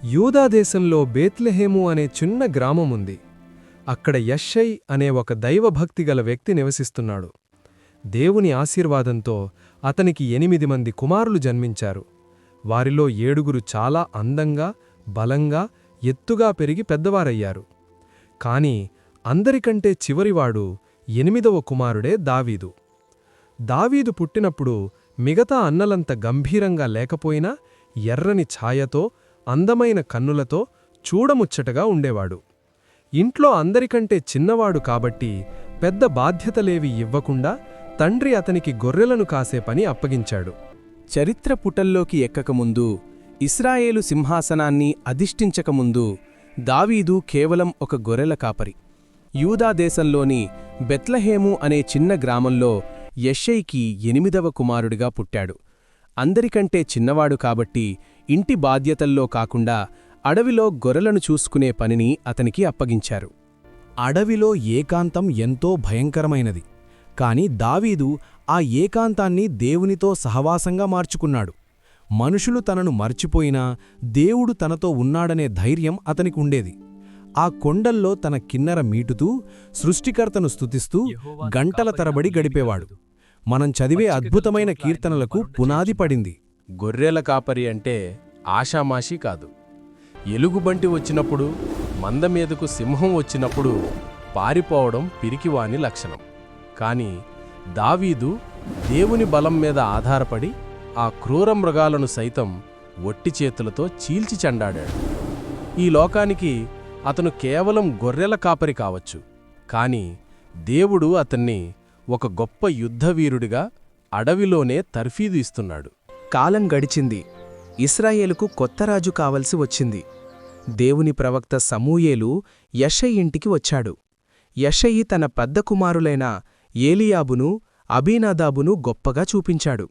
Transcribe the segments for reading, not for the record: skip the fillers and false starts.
యూదాదేశంలో బేత్లెహేము అనే చిన్న గ్రామముంది. అక్కడ యెషై అనే ఒక దైవభక్తిగల వ్యక్తి నివసిస్తున్నాడు. దేవుని ఆశీర్వాదంతో అతనికి 8 మంది కుమారులు జన్మించారు. వారిలో 7 చాలా అందంగా, బలంగా, ఎత్తుగా పెరిగి పెద్దవారయ్యారు. కాని అందరికంటే చివరివాడు 8వ కుమారుడే దావీదు. దావీదు పుట్టినప్పుడు మిగతా అన్నలంత గంభీరంగా లేకపోయినా ఎర్రని ఛాయతో, అందమైన కన్నులతో చూడముచ్చటగా ఉండేవాడు. ఇంట్లో అందరికంటే చిన్నవాడు కాబట్టి పెద్ద బాధ్యతలేవి ఇవ్వకుండా తండ్రి అతనికి గొర్రెలను కాసే పని అప్పగించాడు. చరిత్ర పుటల్లోకి ఎక్కకముందు, ఇశ్రాయేలు సింహాసనాన్ని అధిష్ఠించకముందు దావీదు కేవలం ఒక గొర్రెల కాపరి. యూదా దేశంలోని బెత్లెహేము అనే చిన్న గ్రామంలో యెషైకి 8వ కుమారుడిగా పుట్టాడు. అందరికంటే చిన్నవాడు కాబట్టి ఇంటి బాధ్యతల్లో కాకుండా అడవిలో గొర్రెలను చూసుకునే పనిని అతనికి అప్పగించారు. అడవిలో ఏకాంతం ఎంతో భయంకరమైనది. కాని దావీదు ఆ ఏకాంతాన్ని దేవునితో సహవాసంగా మార్చుకున్నాడు. మనుషులు తనను మర్చిపోయినా దేవుడు తనతో ఉన్నాడనే ధైర్యం అతనికి ఉండేది. ఆ కొండల్లో తన కిన్నెర మీటుతూ సృష్టికర్తను స్తుతిస్తూ గంటల తరబడి గడిపేవాడు. మనం చదివే అద్భుతమైన కీర్తనలకు పునాది పడింది. గొర్రెల కాపరి అంటే ఆషామాషీ కాదు. ఎలుగుబంటి వచ్చినప్పుడు, మందమీదకు సింహం వచ్చినప్పుడు పారిపోవడం పిరికివాని లక్షణం. కాని దావీదు దేవుని బలం మీద ఆధారపడి ఆ క్రూర మృగాలను సైతం ఒట్టి చేతులతో చీల్చి చెండాడాడు. ఈ లోకానికి అతను కేవలం గొర్రెల కాపరి కావచ్చు, కాని దేవుడు అతన్ని ఒక గొప్ప యుద్ధవీరుడిగా అడవిలోనే తర్ఫీదు ఇస్తున్నాడు. కాలం గడిచింది. ఇశ్రాయేలుకు కొత్త రాజు కావలసి వచ్చింది. దేవుని ప్రవక్త సమూయేలు యెషై ఇంటికి వచ్చాడు. యెషయి తన పెద్ద కుమారులైన ఏలీయాబును, అబీనాదాబును గొప్పగా చూపించాడు.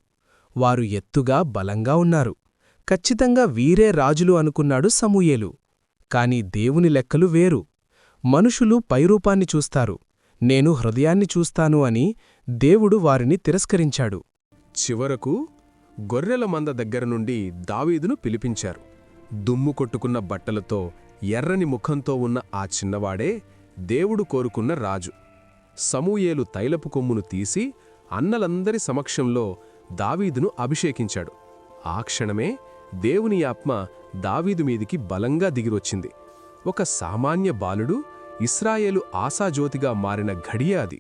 వారు ఎత్తుగా బలంగా ఉన్నారు. ఖచ్చితంగా వీరే రాజులు అనుకున్నాడు సమూయేలు. కాని దేవుని లెక్కలు వేరు. మనుషులు పైరూపాన్ని చూస్తారు, నేను హృదయాన్ని చూస్తాను అని దేవుడు వారిని తిరస్కరించాడు. చివరకు గొర్రెల మంద దగ్గర నుండి దావీదును పిలిపించారు. దుమ్ము కొట్టుకున్న బట్టలతో, ఎర్రని ముఖంతో ఉన్న ఆ చిన్నవాడే దేవుడు కోరుకున్న రాజు. సమూయేలు తైలపు కొమ్మును తీసి అన్నలందరి సమక్షంలో దావీదును అభిషేకించాడు. ఆ క్షణమే దేవుని ఆత్మ దావీదు మీదికి బలంగా దిగిరొచ్చింది. ఒక సామాన్య బాలుడు ఇశ్రాయేలు ఆశాజ్యోతిగా మారిన ఘడియ అది.